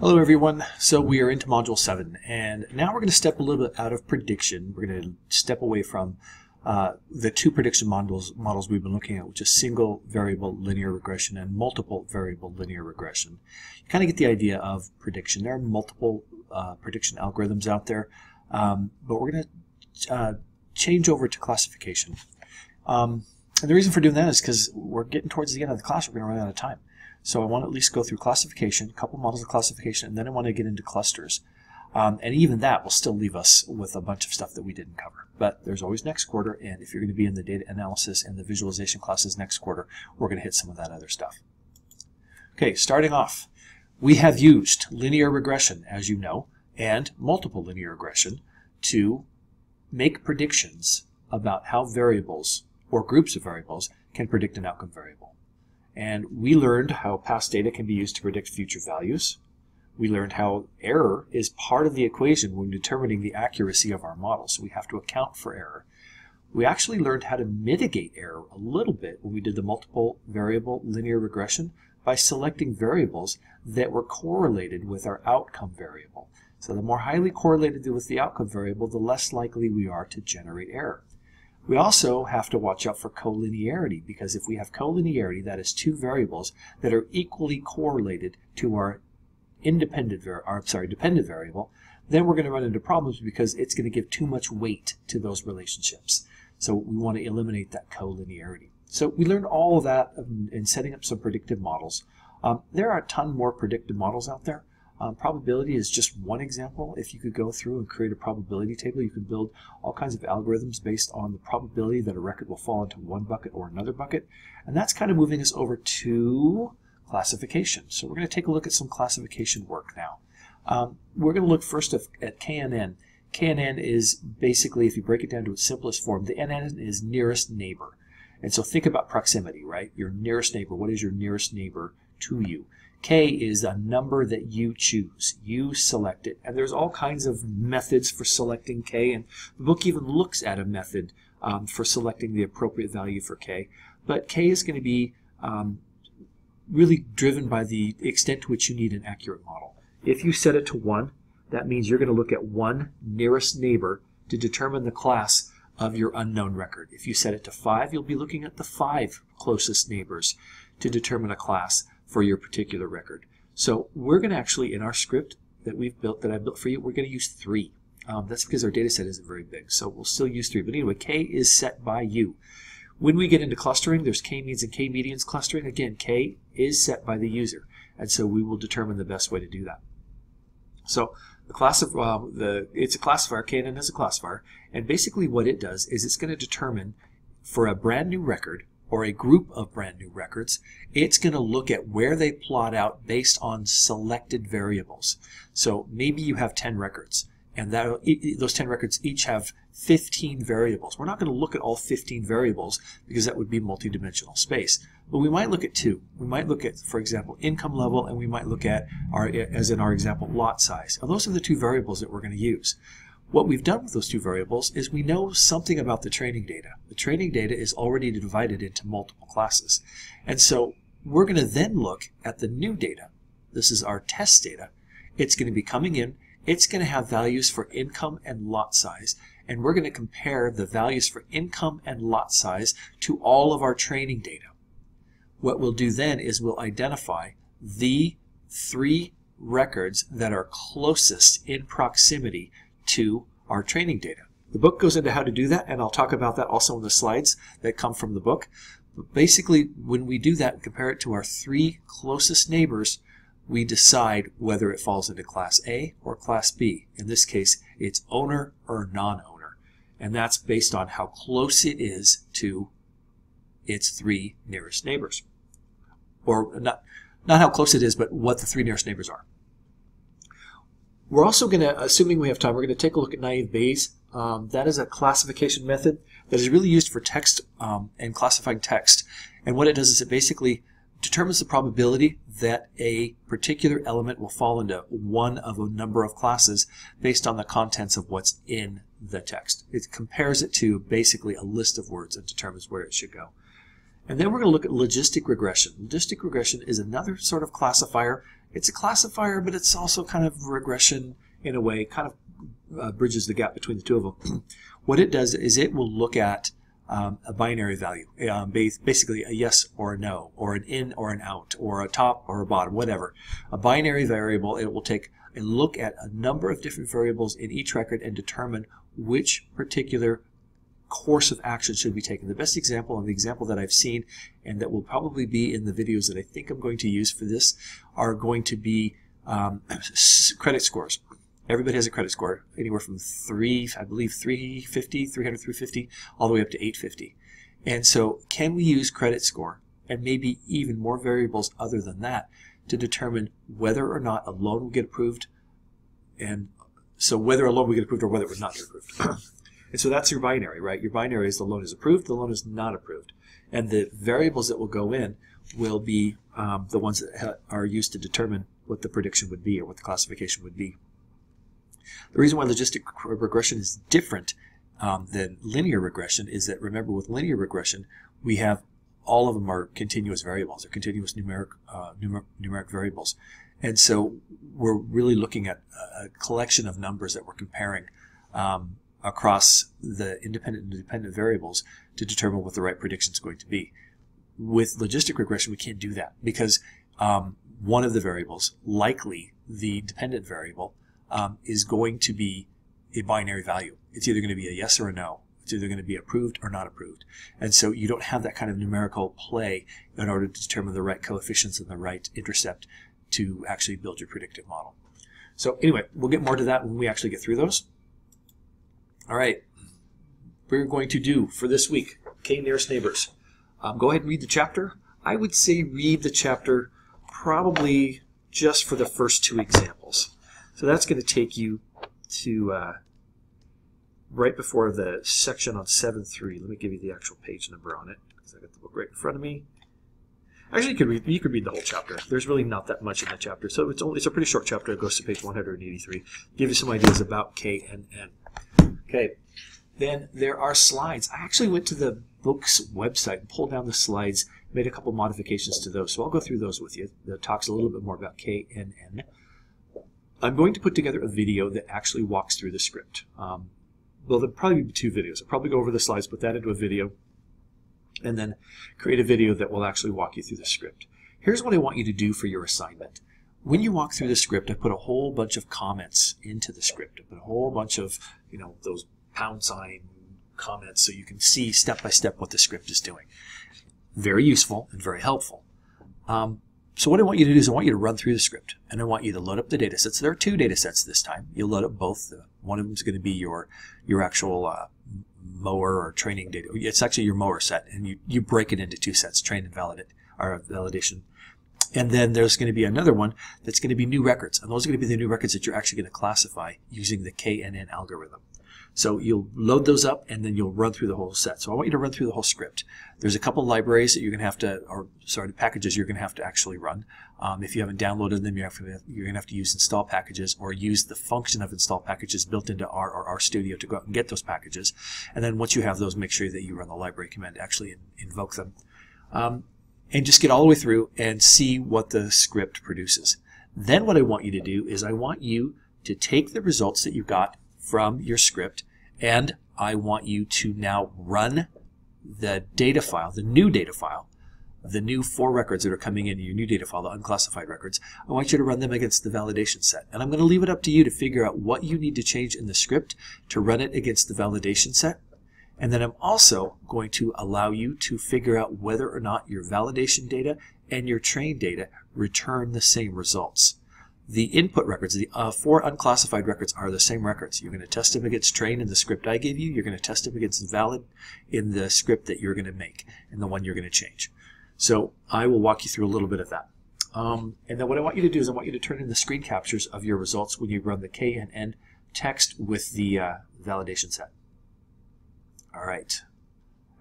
Hello everyone, so we are into Module 7 and now we're going to step a little bit out of prediction. We're going to step away from the two prediction models we've been looking at, which is single variable linear regression and multiple variable linear regression. You kind of get the idea of prediction. There are multiple prediction algorithms out there, but we're going to change over to classification. And the reason for doing that is because we're getting towards the end of the class. We're going to run out of time. So I want to at least go through classification, a couple models of classification, and then I want to get into clusters. And even that will still leave us with a bunch of stuff that we didn't cover. But there's always next quarter, and if you're going to be in the data analysis and the visualization classes next quarter, we're going to hit some of that other stuff. Okay, starting off, we have used linear regression, as you know, and multiple linear regression to make predictions about how variables or groups of variables can predict an outcome variable. And we learned how past data can be used to predict future values. We learned how error is part of the equation when determining the accuracy of our model, so we have to account for error. We actually learned how to mitigate error a little bit when we did the multiple variable linear regression by selecting variables that were correlated with our outcome variable. So the more highly correlated with the outcome variable, the less likely we are to generate error. We also have to watch out for collinearity, because if we have collinearity, that is two variables that are equally correlated to our dependent variable, then we're going to run into problems because it's going to give too much weight to those relationships. So we want to eliminate that collinearity. So we learned all of that in setting up some predictive models. There are a ton more predictive models out there. Probability is just one example. If you could go through and create a probability table, you can build all kinds of algorithms based on the probability that a record will fall into one bucket or another bucket. And that's kind of moving us over to classification. So we're going to take a look at some classification work now. We're going to look first at KNN. KNN is basically, if you break it down to its simplest form, the NN is nearest neighbor. And so think about proximity, right? Your nearest neighbor. What is your nearest neighbor to you? K is a number that you choose. You select it. And there's all kinds of methods for selecting K, and the book even looks at a method for selecting the appropriate value for K. But K is going to be really driven by the extent to which you need an accurate model. If you set it to 1, that means you're going to look at one nearest neighbor to determine the class of your unknown record. If you set it to 5, you'll be looking at the 5 closest neighbors to determine a class for your particular record. So we're going to actually, in our script that I built for you, we're going to use 3. That's because our data set isn't very big, so we'll still use 3. But anyway, K is set by you. When we get into clustering, there's K-means and K-medians clustering. Again, K is set by the user, and so we will determine the best way to do that. So the class of it's a classifier. KNN is a classifier, and basically what it does is it's going to determine for a brand new record or a group of brand new records, it's going to look at where they plot out based on selected variables. So maybe you have 10 records, and those 10 records each have 15 variables. We're not going to look at all 15 variables because that would be multidimensional space. But we might look at 2. We might look at, for example, income level, and we might look at, as in our example, lot size. Now, those are the 2 variables that we're going to use. What we've done with those 2 variables is we know something about the training data. The training data is already divided into multiple classes. And so we're going to then look at the new data. This is our test data. It's going to be coming in. It's going to have values for income and lot size. And we're going to compare the values for income and lot size to all of our training data. What we'll do then is we'll identify the 3 records that are closest in proximity to our training data. The book goes into how to do that, and I'll talk about that also in the slides that come from the book. But basically, when we do that and compare it to our 3 closest neighbors, we decide whether it falls into Class A or Class B. In this case, it's owner or non-owner. And that's based on how close it is to its 3 nearest neighbors. Or not how close it is, but what the 3 nearest neighbors are. We're also going to, assuming we have time, we're going to take a look at naive Bayes. That is a classification method that is really used for text and classifying text. And what it does is it basically determines the probability that a particular element will fall into one of a number of classes based on the contents of what's in the text. It compares it to basically a list of words and determines where it should go. And then we're going to look at logistic regression. Logistic regression is another sort of classifier. It's a classifier, but it's also kind of regression in a way, kind of bridges the gap between the two of them. What it does is it will look at a binary value, basically a yes or a no, or an in or an out, or a top or a bottom, whatever. A binary variable, it will take a look at a number of different variables in each record and determine which particular course of action should be taken. The best example, and the example that I've seen, and that will probably be in the videos that I think I'm going to use for this, are going to be credit scores. Everybody has a credit score, anywhere from 350, 300, 350, all the way up to 850. And so can we use credit score and maybe even more variables other than that to determine whether or not a loan will get approved, and so whether a loan will get approved or whether it would not get approved. And so that's your binary, right? Your binary is the loan is approved, the loan is not approved. And the variables that will go in will be the ones that are used to determine what the prediction would be or what the classification would be. The reason why logistic regression is different than linear regression is that, remember, with linear regression, we have all of them are continuous variables. They're continuous numeric variables. And so we're really looking at a collection of numbers that we're comparing across the independent and dependent variables to determine what the right prediction is going to be. With logistic regression, we can't do that because one of the variables, likely the dependent variable, is going to be a binary value. It's either going to be a yes or a no. It's either going to be approved or not approved. And so you don't have that kind of numerical play in order to determine the right coefficients and the right intercept to actually build your predictive model. So anyway, we'll get more to that when we actually get through those. All right, we're going to do for this week, K-nearest neighbors. Go ahead and read the chapter. I would say read the chapter probably just for the first two examples. So that's going to take you to right before the section on 7.3. Let me give you the actual page number on it because I got the book right in front of me. Actually, you could read the whole chapter. There's really not that much in the chapter, so it's a pretty short chapter. It goes to page 183. Give you some ideas about K and N. Okay, then there are slides. I actually went to the book's website and pulled down the slides, made a couple modifications to those. So I'll go through those with you. That talks a little bit more about K and N. I'm going to put together a video that actually walks through the script. Well, there'll probably be two videos. I'll probably go over the slides, put that into a video, and then create a video that will actually walk you through the script. Here's what I want you to do for your assignment. When you walk through the script, I put a whole bunch of comments into the script. I put a whole bunch of, those pound sign comments so you can see step by step what the script is doing. Very useful and very helpful. So what I want you to do is I want you to run through the script, and I want you to load up the data sets. There are two data sets this time. You'll load up both. One of them is going to be your actual mower or training data. It's actually your mower set, and you break it into two sets, train and validation. And then there's going to be another one that's going to be new records, and those are going to be the new records that you're actually going to classify using the KNN algorithm. So you'll load those up, and then you'll run through the whole set. So I want you to run through the whole script. There's a couple libraries that you're going to have to, packages you're going to have to actually run. If you haven't downloaded them, you're going to have to use install packages or use the function of install packages built into R or RStudio to go out and get those packages. And then once you have those, make sure that you run the library command to actually invoke them. And just get all the way through and see what the script produces. Then what I want you to do is I want you to take the results that you got from your script, and I want you to now run the data file, the new data file, the new 4 records that are coming in your new data file, the unclassified records. I want you to run them against the validation set. And I'm going to leave it up to you to figure out what you need to change in the script to run it against the validation set. And then I'm also going to allow you to figure out whether or not your validation data and your train data return the same results. The input records, the 4 unclassified records, are the same records. You're going to test them against train in the script I gave you. You're going to test them against valid in the script that you're going to make and the one you're going to change. So I will walk you through a little bit of that. And then what I want you to do is I want you to turn in the screen captures of your results when you run the K and N text with the validation set. All right.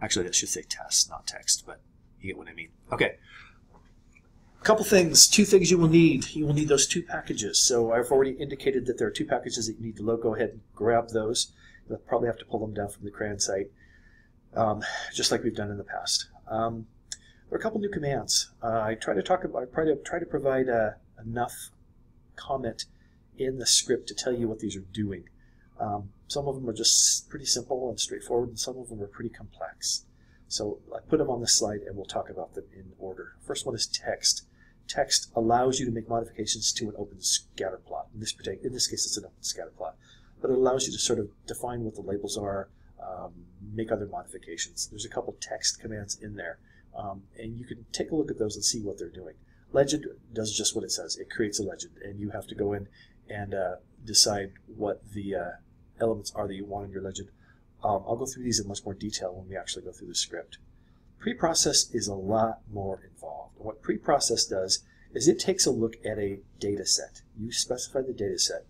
Actually, that should say test, not text, but you get what I mean. Okay. Couple things, 2 things you will need. You will need those 2 packages. So I've already indicated that there are 2 packages that you need to load. Go ahead and grab those. You'll probably have to pull them down from the CRAN site, just like we've done in the past. There are a couple new commands. I try to provide a enough comment in the script to tell you what these are doing. Some of them are just pretty simple and straightforward, and some of them are pretty complex. So I put them on this slide, and we'll talk about them in order. First one is text. Text allows you to make modifications to an open scatter plot. In this case, it's an open scatter plot. But it allows you to sort of define what the labels are, make other modifications. There's a couple text commands in there, and you can take a look at those and see what they're doing. Legend does just what it says. It creates a legend, and you have to go in and decide what the elements are that you want in your legend. I'll go through these in much more detail when we actually go through the script. Preprocess is a lot more involved. What preprocess does is it takes a look at a data set. You specify the data set,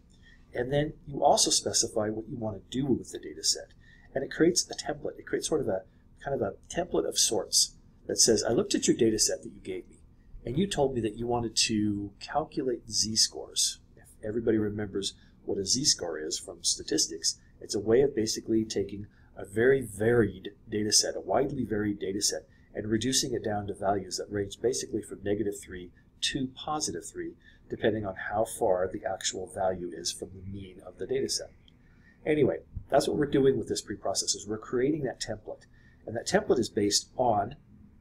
and then you also specify what you want to do with the data set. And it creates a template. It creates sort of a kind of a template of sorts that says, I looked at your data set that you gave me, and you told me that you wanted to calculate z-scores. If everybody remembers what a z-score is from statistics, it's a way of basically taking a very varied data set, a widely varied data set, and reducing it down to values that range basically from -3 to +3, depending on how far the actual value is from the mean of the data set. Anyway, that's what we're doing with this preprocess, is we're creating that template. And that template is based on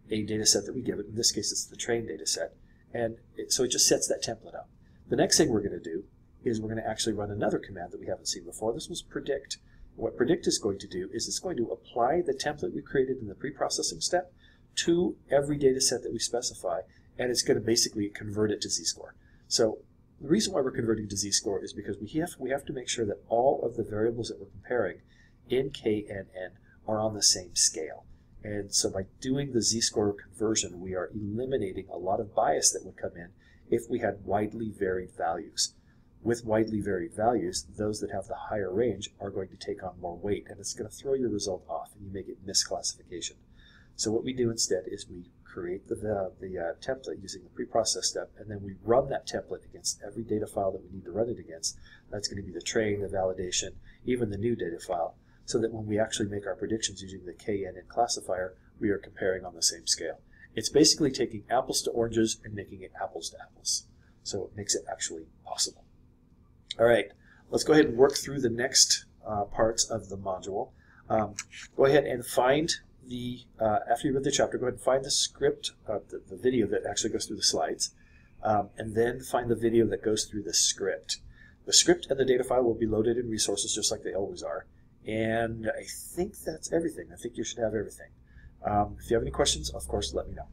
a data set that we give it. In this case, it's the trained data set. And so it just sets that template up. The next thing we're going to do is we're going to actually run another command that we haven't seen before. This was predict. What predict is going to do is it's going to apply the template we created in the preprocessing step to every data set that we specify, and it's going to basically convert it to z-score. So the reason why we're converting to z-score is because we have to make sure that all of the variables that we're comparing in k and n are on the same scale. And so by doing the z-score conversion, we are eliminating a lot of bias that would come in if we had widely varied values. With widely varied values, those that have the higher range are going to take on more weight, and it's going to throw your result off, and you may get misclassification. So what we do instead is we create the template using the preprocess step, and then we run that template against every data file that we need to run it against. That's going to be the train, the validation, even the new data file, so that when we actually make our predictions using the KNN classifier, we are comparing on the same scale. It's basically taking apples to oranges and making it apples to apples. So it makes it actually possible. All right, let's go ahead and work through the next parts of the module. Go ahead and find the, after you read the chapter, go ahead and find the script, the video that actually goes through the slides, and then find the video that goes through the script. The script and the data file will be loaded in resources just like they always are. And I think that's everything. I think you should have everything. If you have any questions, of course, let me know.